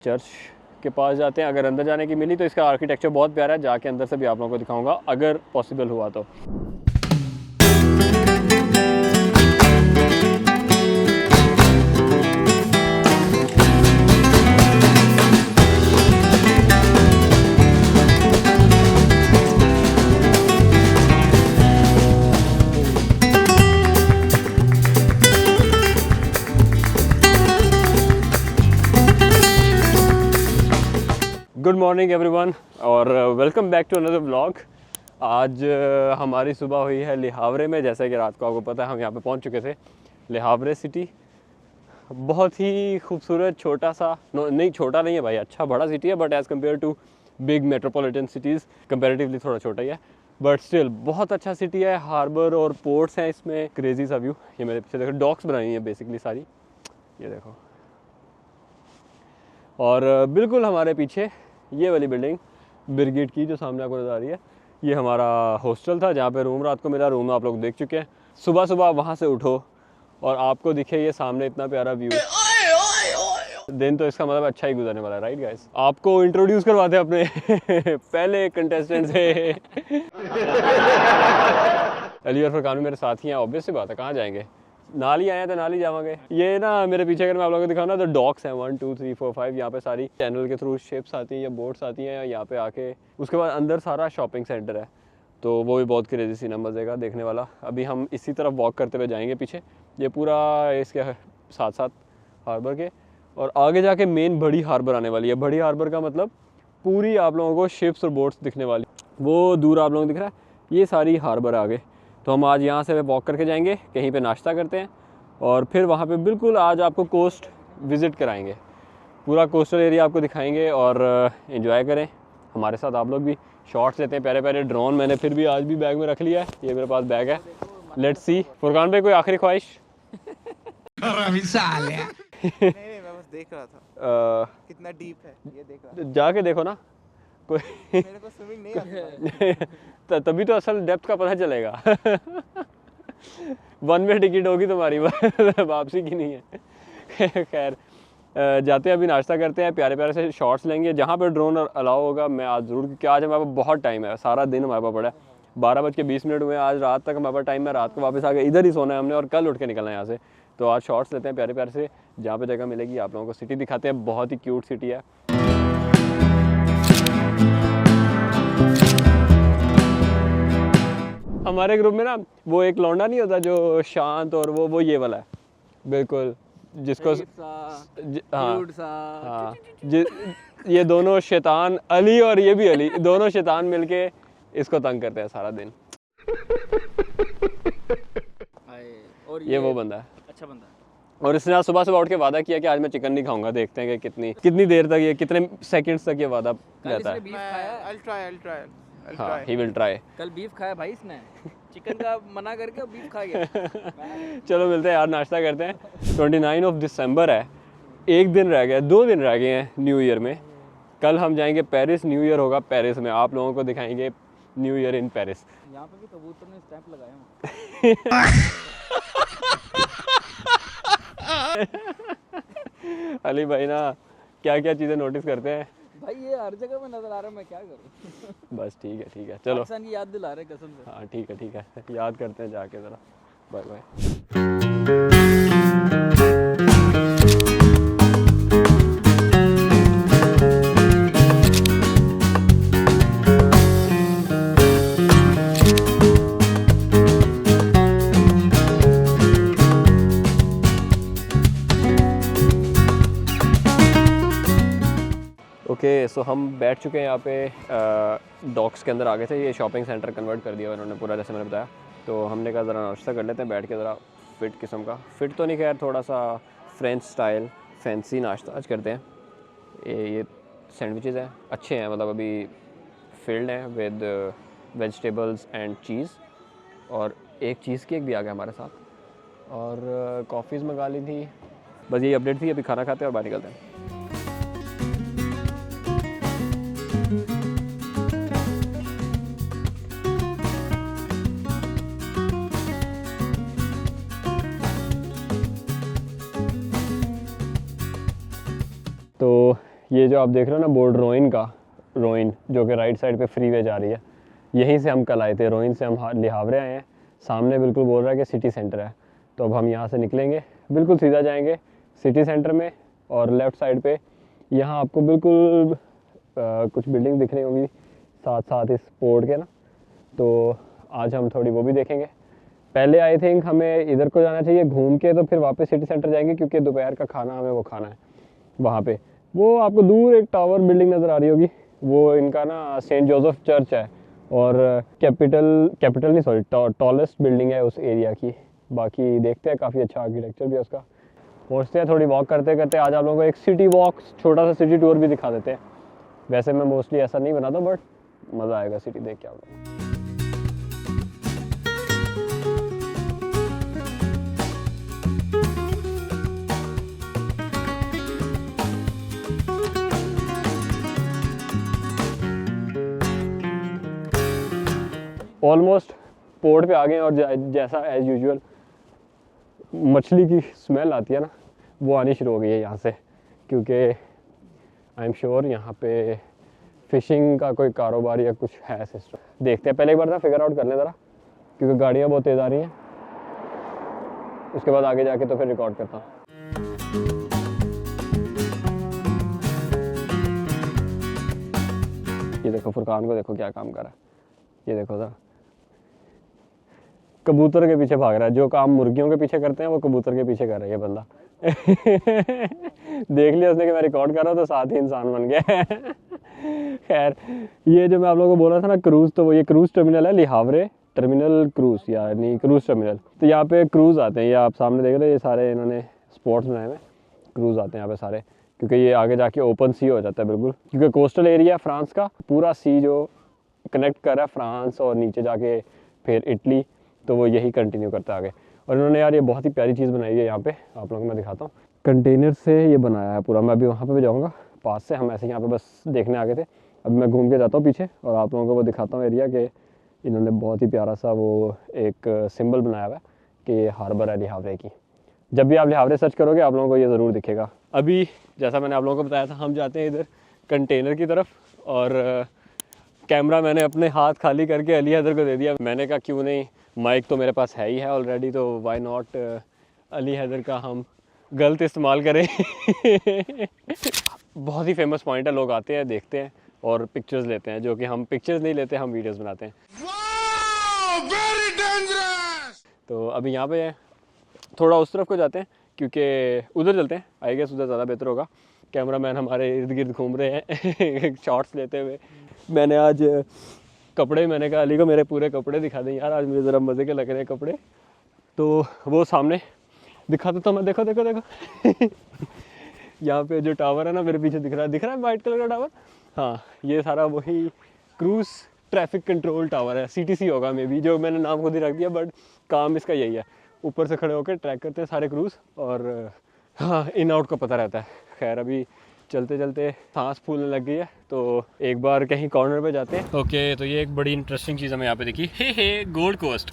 Church के पास जाते हैं। अगर अंदर जाने की मिली तो इसका आर्किटेक्चर बहुत प्यारा है, जाके अंदर से भी आप लोगों को दिखाऊंगा अगर पॉसिबल हुआ तो। गुड मॉर्निंग एवरीवन और welcome back to another vlog. आज हमारी सुबह हुई है ले हावरे में। जैसा कि रात को आपको पता है हम यहाँ पे पहुँच चुके थे। ले हावरे सिटी बहुत ही खूबसूरत, छोटा सा नहीं छोटा नहीं है भाई, अच्छा बड़ा सिटी है, but as compare to big metropolitan cities comparatively थोड़ा छोटा ही है, बट स्टिल बहुत अच्छा सिटी है। हार्बर और पोर्ट्स हैं इसमें। क्रेजी सा व्यू। ये मेरे पीछे देखो, डॉक्स बनाई हैं बेसिकली सारी, ये देखो। और बिल्कुल हमारे पीछे ये वाली बिल्डिंग ब्रिगेड की जो सामने आपको नजर आ रही है, ये हमारा हॉस्टल था जहाँ पे रूम रात को मिला। रूम आप लोग देख चुके हैं। सुबह सुबह वहाँ से उठो और आपको दिखे ये सामने इतना प्यारा व्यू। दिन तो इसका मतलब अच्छा ही गुजरने वाला है, राइट गाइस। आपको इंट्रोड्यूस करवाते हैं अपने पहले कंटेस्टेंट से। अली और फरकान मेरे साथी हैं। ऑब्वियस सी बात है, कहाँ जाएंगे, नाली आए हैं तो नाली जावांगे। ये ना मेरे पीछे अगर मैं आप लोगों को दिखाऊँ ना तो डॉक्स हैं 1 2 3 4 5। यहाँ पे सारी चैनल के थ्रू शिप्स आती हैं या बोट्स आती हैं यहाँ पे आके। उसके बाद अंदर सारा शॉपिंग सेंटर है, तो वो भी बहुत क्रेजी सीन है, मज़े का देखने वाला। अभी हम इसी तरफ वॉक करते हुए जाएंगे पीछे, ये पूरा इसके साथ साथ हार्बर के, और आगे जाके मेन बड़ी हार्बर आने वाली है। बड़ी हार्बर का मतलब पूरी आप लोगों को शिप्स और बोट्स दिखने वाली। वो दूर आप लोगों को दिख रहा है, ये सारी हार्बर है आगे। तो हम आज यहाँ से वॉक करके जाएंगे, कहीं पे नाश्ता करते हैं और फिर वहाँ पे बिल्कुल आज आपको कोस्ट विज़िट कराएंगे। पूरा कोस्टल एरिया आपको दिखाएंगे और एंजॉय करें हमारे साथ। आप लोग भी शॉट्स लेते हैं प्यारे प्यारे। ड्रोन मैंने फिर भी आज भी बैग में रख लिया है, ये मेरे पास बैग है। Let's see. फुरकान भाई कोई आखिरी ख्वाहिश? नहीं, मैं बस देख रहा था कितना डीप है, ये देख रहा था। जाके देखो ना कोई। मेरे को स्विमिंग नहीं आता। तभी तो असल डेप्थ का पता चलेगा। 1 वे टिकट होगी तुम्हारी, वापसी की नहीं है। खैर जाते हैं, अभी नाश्ता करते हैं, प्यारे प्यारे से शॉट्स लेंगे। जहाँ पे ड्रोन अलाउ होगा मैं आज ज़रूर, क्योंकि आज हमारे पास बहुत टाइम है, सारा दिन हमारे पास पड़ा है। 12:20 हुए आज रात तक हमारे पास टाइम है। रात को वापस आके इधर ही सोना है हमने और कल उठ के निकलना है यहाँ से। तो आज शॉट्स लेते हैं प्यारे प्यारे से, जहाँ पे जगह मिलेगी आप लोगों को सिटी दिखाते हैं। बहुत ही क्यूट सिटी है। हमारे ग्रुप में ना वो एक लौंडा नहीं होता जो शांत, और वो ये वाला है बिल्कुल, जिसको हाँ ये दोनों शैतान, अली और ये भी अली, दोनों शैतान मिलके इसको तंग करते हैं सारा दिन। और ये वो बंदा है, अच्छा बंदा है। और इसने आज सुबह सुबह उठ के वादा किया कि आज मैं चिकन नहीं खाऊंगा। देखते हैं कि कितनी देर तक, ये कितने सेकंड्स तक ये वादा रहता है। हाँ, ही विल ट्राई। कल बीफ खाया भाई इसने, चिकन का मना करके बीफ खा गया। चलो मिलते हैं यार, नाश्ता करते हैं। 29 दिसंबर है, एक दिन रह गया, 2 दिन रह गए हैं न्यू ईयर में। कल हम जाएंगे पेरिस, न्यू ईयर होगा पेरिस में। आप लोगों को दिखाएंगे न्यू ईयर इन पेरिस। यहाँ पे भी कबूतर ने स्टैंप लगाया अली भाई ना क्या क्या चीज़ें नोटिस करते हैं भाई, ये हर जगह में नजर आ रहा है, मैं क्या करूँ। बस ठीक है चलो। पाकिस्तान की याद दिला रहे कसम से। हाँ ठीक है, याद करते हैं जाके ज़रा। Bye bye. ओके सो हम बैठ चुके हैं यहाँ पे। डॉक्स के अंदर आ गए थे, ये शॉपिंग सेंटर कन्वर्ट कर दिया उन्होंने पूरा, जैसे मैंने बताया। तो हमने कहा ज़रा नाश्ता कर लेते हैं बैठ के, ज़रा फिट किस्म का। फिट तो नहीं, खैर थोड़ा सा फ्रेंच स्टाइल फैंसी नाश्ता आज करते हैं। ये सैंडविचेज़ हैं, अच्छे हैं, मतलब अभी फिल्ड हैं विद वेजिटेबल्स एंड चीज़, और एक चीज़ केक भी आ गया हमारे साथ, और कॉफ़ीज़ मंगा ली थी। बस यही अपडेट थी। अभी खाना खाते हैं और बाहर निकलते हैं। तो ये जो आप देख रहे हो ना बोर्ड रोइन जो कि राइट साइड पे फ्रीवे जा रही है, यहीं से हम कल आए थे। रोइन से हम लिहावरे आए हैं। सामने बिल्कुल बोल रहा है कि सिटी सेंटर है, तो अब हम यहाँ से निकलेंगे, बिल्कुल सीधा जाएंगे सिटी सेंटर में। और लेफ़्ट साइड पे यहाँ आपको बिल्कुल कुछ बिल्डिंग दिख रही होंगी साथ साथ इस पोर्ट के ना, तो आज हम थोड़ी वो भी देखेंगे। पहले आई थिंक हमें इधर को जाना चाहिए घूम के, तो फिर वापस सिटी सेंटर जाएंगे, क्योंकि दोपहर का खाना हमें वो खाना है वहाँ पे। वो आपको दूर एक टावर बिल्डिंग नज़र आ रही होगी, वो इनका ना सेंट जोसेफ चर्च है, और कैपिटल नहीं सॉरी टॉलेस्ट बिल्डिंग है उस एरिया की। बाकी देखते हैं, काफ़ी अच्छा आर्किटेक्चर भी है उसका। पहुँचते हैं, थोड़ी वॉक करते करते आज आप लोगों को एक सिटी वॉक, छोटा सा सिटी टूर भी दिखा देते हैं। वैसे मैं मोस्टली ऐसा नहीं बनाता, बट मज़ा आएगा सिटी देख के आप लोगों को। ऑलमोस्ट पोर्ट पे आ गए, और जैसा एज यूजुअल मछली की स्मेल आती है ना, वो आनी शुरू हो गई है यहाँ से, क्योंकि आई एम श्योर यहाँ पे फ़िशिंग का कोई कारोबार या कुछ है सिस्टम। देखते हैं, पहले एक बार ना फिगर आउट करने ज़रा, क्योंकि गाड़ियाँ बहुत तेज़ आ रही हैं। उसके बाद आगे जाके तो फिर रिकॉर्ड करता हूँ। ये देखो फुरकान को, देखो क्या काम कर रहा है। ये देखो ज़रा, कबूतर के पीछे भाग रहा है। जो काम मुर्गियों के पीछे करते हैं वो कबूतर के पीछे कर रहा है ये बंदा। देख लिया उसने कि मैं रिकॉर्ड कर रहा हूँ, तो साथ ही इंसान बन गया। खैर, ये जो मैं आप लोगों को बोल रहा था ना क्रूज़, तो वो ये क्रूज़ टर्मिनल है, लिहावरे टर्मिनल क्रूज़, यानी क्रूज़ टर्मिनल। तो यहाँ पे क्रूज़ आते हैं, ये आप सामने देख रहे हो, ये सारे इन्होंने स्पॉट्स बनाए हुए, क्रूज़ आते हैं यहाँ पे सारे, क्योंकि ये आगे जाके ओपन सी हो जाता है बिल्कुल, क्योंकि कोस्टल एरिया फ्रांस का पूरा सी जो कनेक्ट कर रहा है फ्रांस और नीचे जाके फिर इटली, तो वो यही कंटिन्यू करता है आगे। और इन्होंने यार ये बहुत ही प्यारी चीज़ बनाई है यहाँ पे, आप लोगों को मैं दिखाता हूँ। कंटेनर से ये बनाया है पूरा। मैं अभी वहाँ पे भी जाऊँगा पास से, हम ऐसे यहाँ पे बस देखने आ गए थे। अब मैं घूम के जाता हूँ पीछे और आप लोगों को वो दिखाता हूँ एरिया के। इन्होंने बहुत ही प्यारा सा वो एक सिंबल बनाया हुआ है कि ये हार्बर है लिहावरे की। जब भी आप लिहावरे सर्च करोगे आप लोगों को ये ज़रूर दिखेगा। अभी जैसा मैंने आप लोगों को बताया था, हम जाते हैं इधर कंटेनर की तरफ, और कैमरा मैंने अपने हाथ खाली करके अली हैदर को दे दिया। मैंने कहा क्यों नहीं, माइक तो मेरे पास है ही है ऑलरेडी, तो व्हाई नॉट अली हैदर का हम गलत इस्तेमाल करें। बहुत ही फेमस पॉइंट है, लोग आते हैं, देखते हैं और पिक्चर्स लेते हैं, जो कि हम पिक्चर्स नहीं लेते, हम वीडियोस बनाते हैं। very dangerous! तो अभी यहाँ पे थोड़ा उस तरफ को जाते हैं, क्योंकि उधर चलते हैं, आई गेस उधर ज़्यादा बेहतर होगा। कैमरामैन हमारे इर्द गिर्द घूम रहे हैं शॉट्स लेते हुए। मैंने आज कपड़े, मैंने कहा अली को मेरे पूरे कपड़े दिखा दें यार, आज मुझे ज़रा मज़े के लग रहे हैं कपड़े, तो वो सामने दिखा देता हूँ मैं। देखो देखो देखो यहाँ पे जो टावर है ना मेरे पीछे दिख रहा है वाइट कलर का टावर। हाँ, ये सारा वही क्रूज़ ट्रैफिक कंट्रोल टावर है, CTC होगा मे बी, जो मैंने नाम खुद ही रख दिया, बट काम इसका यही है। ऊपर से खड़े होकर ट्रैक करते हैं सारे क्रूज़, और हाँ, इन आउट का पता रहता है। खैर, अभी चलते चलते सांस फूलने लग गई है, तो एक बार कहीं कॉर्नर पे जाते हैं। ओके, तो ये एक बड़ी इंटरेस्टिंग चीज़ हमें यहाँ पे दिखी, हे गोल्ड कोस्ट।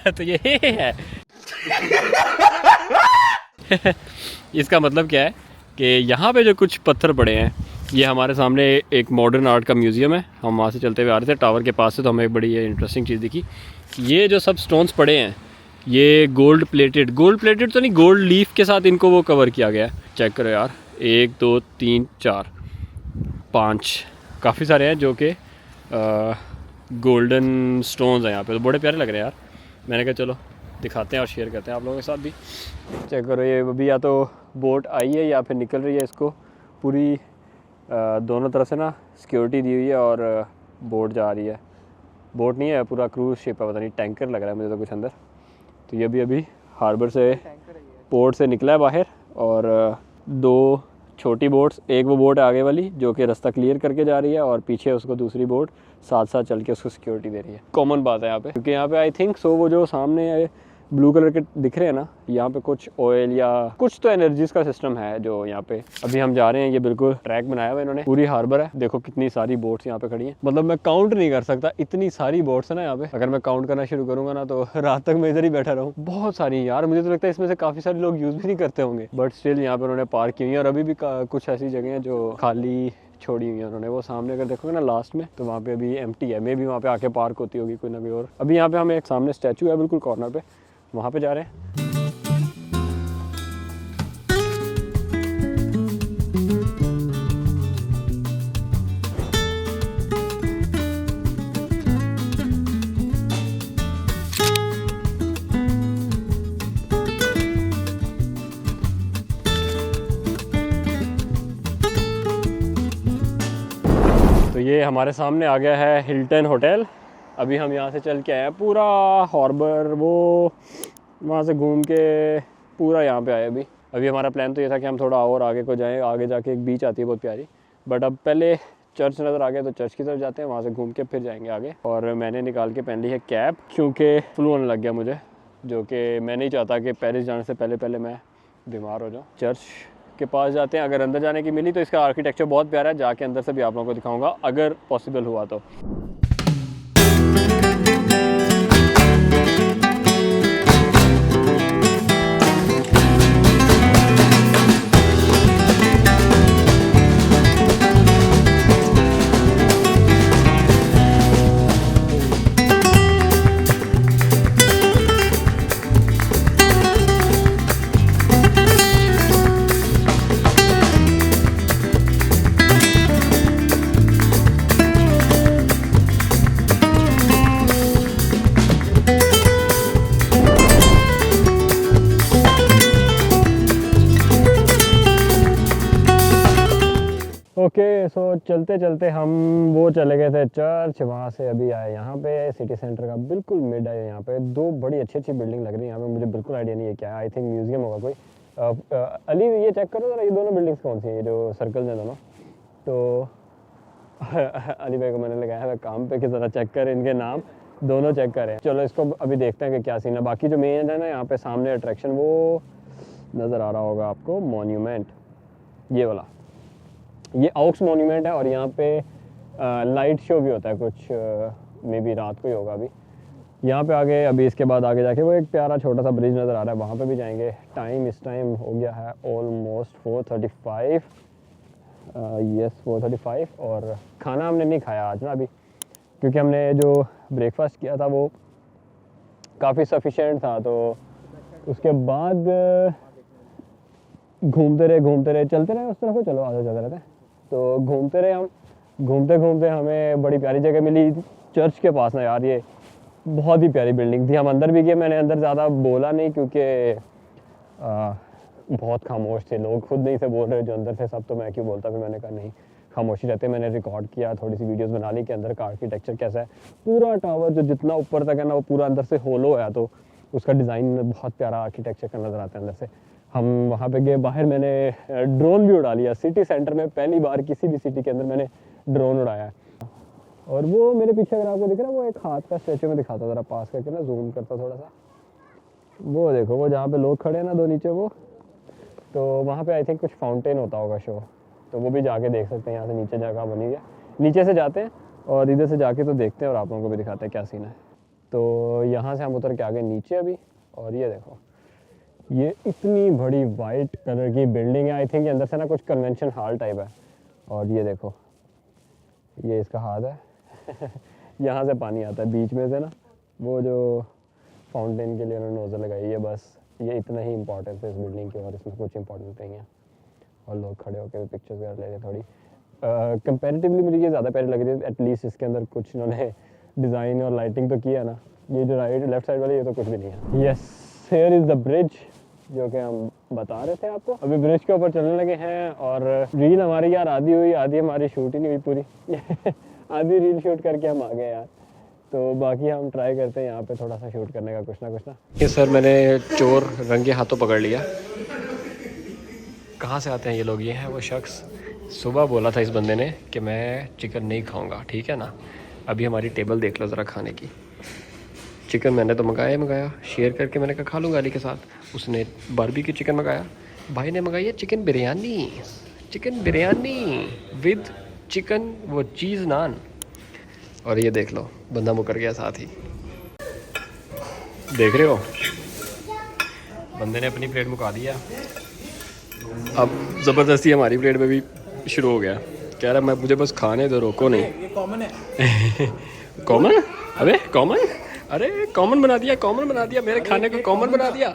तो ये है इसका मतलब क्या है कि यहाँ पे जो कुछ पत्थर पड़े हैं, ये हमारे सामने एक मॉडर्न आर्ट का म्यूज़ियम है। हम वहाँ से चलते हुए आ रहे थे टावर के पास से, तो हमें एक बड़ी इंटरेस्टिंग चीज़ दिखी। ये जो सब स्टोन्स पड़े हैं, ये गोल्ड प्लेटेड तो नहीं, गोल्ड लीफ के साथ इनको वो कवर किया गया है। चेक करो यार, 1 2 3 4 5 काफ़ी सारे हैं जो कि गोल्डन स्टोन्स हैं यहाँ पे, तो बड़े प्यारे लग रहे हैं यार। मैंने कहा चलो दिखाते हैं और शेयर करते हैं आप लोगों के साथ भी। चेक करो, ये अभी या तो बोट आई है या फिर निकल रही है। इसको पूरी दोनों तरफ से ना सिक्योरिटी दी हुई है, और बोट जा रही है। बोट नहीं है, पूरा क्रूज़ शिप है, पता नहीं टैंकर लग रहा है मुझे तो कुछ अंदर। तो ये अभी हार्बर से, पोर्ट से निकला है बाहर, और 2 छोटी बोट्स, एक वो बोट आगे वाली जो कि रास्ता क्लियर करके जा रही है, और पीछे उसको दूसरी बोट साथ साथ चल के उसको सिक्योरिटी दे रही है। कॉमन बात है यहाँ पे, क्योंकि यहाँ पे आई थिंक सो वो जो सामने ब्लू कलर के दिख रहे हैं ना, यहाँ पे कुछ ऑयल या कुछ तो एनर्जीज का सिस्टम है जो यहाँ पे अभी हम जा रहे हैं। ये बिल्कुल ट्रैक बनाया हुआ है इन्होंने, पूरी हार्बर है। देखो कितनी सारी बोट्स यहाँ पे खड़ी हैं, मतलब मैं काउंट नहीं कर सकता, इतनी सारी बोट्स है ना यहाँ पे। अगर मैं काउंट करना शुरू करूंगा ना तो रात तक मैं इधर ही बैठा रहूँ। बहुत सारी यार, मुझे तो लगता है इसमें से काफी सारे लोग यूज भी नहीं करते होंगे, बट स्टिल यहाँ पे उन्होंने पार्क की हुई है। और अभी भी कुछ ऐसी जगह है जो खाली छोड़ी हुई है उन्होंने। वो सामने अगर देखोगे ना लास्ट में, तो वहाँ पे अभी एम्प्टी है। मे भी वहाँ पे आके पार्क होती होगी कोई ना कोई और। अभी यहाँ पे हमें एक सामने स्टैचू है बिल्कुल कॉर्नर पे, वहाँ पे जा रहे हैं। तो ये हमारे सामने आ गया है हिल्टन होटल। अभी हम यहाँ से चल के आए हैं, पूरा हार्बर वो वहाँ से घूम के पूरा यहाँ पे आए। अभी हमारा प्लान तो ये था कि हम थोड़ा और आगे को जाएं, आगे जाके एक बीच आती है बहुत प्यारी, बट अब पहले चर्च नज़र आ गया तो चर्च की तरफ जाते हैं, वहाँ से घूम के फिर जाएंगे आगे। और मैंने निकाल के पहन ली है कैप, क्योंकि फ्लू होने लग गया मुझे, जो कि मैं नहीं चाहता कि पेरिस जाने से पहले मैं बीमार हो जाऊँ। चर्च के पास जाते हैं। अगर अंदर जाने की मिली तो इसका आर्किटेक्चर बहुत प्यारा है, जाके अंदर से भी आप लोगों को दिखाऊंगा अगर पॉसिबल हुआ तो। ओके सो चलते चलते हम वो चले गए थे चर्च, वहाँ से अभी आए यहाँ पे सिटी सेंटर का बिल्कुल मिड है। यहाँ पे दो बड़ी अच्छी अच्छी बिल्डिंग लग रही है यहाँ पे, मुझे बिल्कुल आइडिया नहीं है क्या है। आई थिंक म्यूजियम होगा कोई। अली ये चेक करो जरा, ये दोनों बिल्डिंग्स कौन सी हैं जो सर्कल हैं दोनों। तो अली भाई को मैंने लगाया है काम पे कि ज़रा चेक करें इनके नाम, दोनों चेक करें। चलो इसको अभी देखते हैं कि क्या सीन है। बाकी जो मेन है ना यहाँ पे सामने अट्रैक्शन, वो नज़र आ रहा होगा आपको, मॉन्यूमेंट ये वाला, ये ऑक्स मॉन्यूमेंट है। और यहाँ पे लाइट शो भी होता है कुछ, मे बी रात को ही होगा। अभी यहाँ पे आगे, अभी इसके बाद आगे जाके वो एक प्यारा छोटा सा ब्रिज नज़र आ रहा है, वहाँ पे भी जाएंगे। टाइम इस टाइम हो गया है ऑलमोस्ट 4:35, यस 4:35। और खाना हमने नहीं खाया आज ना अभी, क्योंकि हमने जो ब्रेकफास्ट किया था वो काफ़ी सफिशेंट था। तो उसके बाद घूमते रहे चलते रहे उस तरफ को, चलो आगे चलते रहते हैं। तो घूमते रहे हम, घूमते घूमते हमें बड़ी प्यारी जगह मिली चर्च के पास ना यार। ये बहुत ही प्यारी बिल्डिंग थी, हम अंदर भी गए। मैंने अंदर ज़्यादा बोला नहीं क्योंकि बहुत खामोश थे लोग, खुद नहीं से बोल रहे जो अंदर थे सब, तो मैं क्यों बोलता। फिर मैंने कहा नहीं, खामोशी रहते। मैंने रिकॉर्ड किया, थोड़ी सी वीडियोस बना ली कि अंदर का आर्किटेक्चर कैसा है। पूरा टावर जो जितना ऊपर तक है ना वो पूरा अंदर से होलो है, तो उसका डिज़ाइन बहुत प्यारा आर्किटेक्चर का नज़र आता है अंदर से। हम वहाँ पे गए, बाहर मैंने ड्रोन भी उड़ा लिया। सिटी सेंटर में पहली बार किसी भी सिटी के अंदर मैंने ड्रोन उड़ाया है। और वो मेरे पीछे अगर आपको दिख रहा है, वो एक हाथ का स्टैचू में दिखाता, ज़रा पास करके ना जूम करता थोड़ा सा। वो देखो, वो जहाँ पे लोग खड़े हैं ना दो नीचे, वो तो वहाँ पे आई थिंक कुछ फाउंटेन होता होगा शो, तो वो भी जाके देख सकते हैं। यहाँ से नीचे जगह बनी है, नीचे से जाते हैं और इधर से जाके तो देखते हैं और आप लोगों को भी दिखाते हैं क्या सीन है। तो यहाँ से हम उतर के आगे नीचे अभी, और ये देखो ये इतनी बड़ी वाइट कलर की बिल्डिंग है। आई थिंक अंदर से ना कुछ कन्वेंशन हॉल टाइप है। और ये देखो, ये इसका हाथ है यहाँ से पानी आता है बीच में से ना, वो जो फाउंटेन के लिए उन्होंने नोज़र लगाई है। बस ये इतना ही इंपॉर्टेंस है इस बिल्डिंग की, और इसमें कुछ इंपॉर्टेंस नहीं है। और लोग खड़े होकर पिक्चर्स वगैरह ले रहे हैं। थोड़ी कंपैरेटिवली मुझे ये ज़्यादा प्यारी लग रही है। एटलीस्ट इसके अंदर कुछ इन्होंने डिज़ाइन और लाइटिंग तो किया ना। ये जो राइट लेफ्ट साइड वाली, ये तो कुछ भी नहीं है। Yes, here is the bridge जो कि हम बता रहे थे आपको। अभी ब्रिज के ऊपर चलने लगे हैं, और रील हमारी यार आधी हुई, आधी हमारी शूट ही नहीं हुई पूरी आधी रील शूट करके हम आ गए यार। तो बाकी हम ट्राई करते हैं यहाँ पे थोड़ा सा शूट करने का कुछ ना। ये सर मैंने चोर रंगे हाथों पकड़ लिया। कहाँ से आते हैं ये लोग? ये हैं वो शख्स, सुबह बोला था इस बंदे ने कि मैं चिकन नहीं खाऊंगा, ठीक है ना। अभी हमारी टेबल देख लो ज़रा खाने की, चिकन मैंने तो मंगाया शेयर करके, मैंने कहा खा लूँगा अली के साथ। उसने बारबेक्यू चिकन मंगाया, भाई ने मंगाई है चिकन बिरयानी विद चिकन वो चीज़ नान। और ये देख लो बंदा मुकर गया साथ ही, देख रहे हो बंदे ने अपनी प्लेट मुका दिया। अब ज़बरदस्ती हमारी प्लेट में भी शुरू हो गया, कह रहा मैं मुझे बस खाने दो, रोको नहीं। ये कॉमन है। कॉमन? अबे कॉमन, अरे कॉमन बना दिया मेरे खाने को कॉमन बना दिया।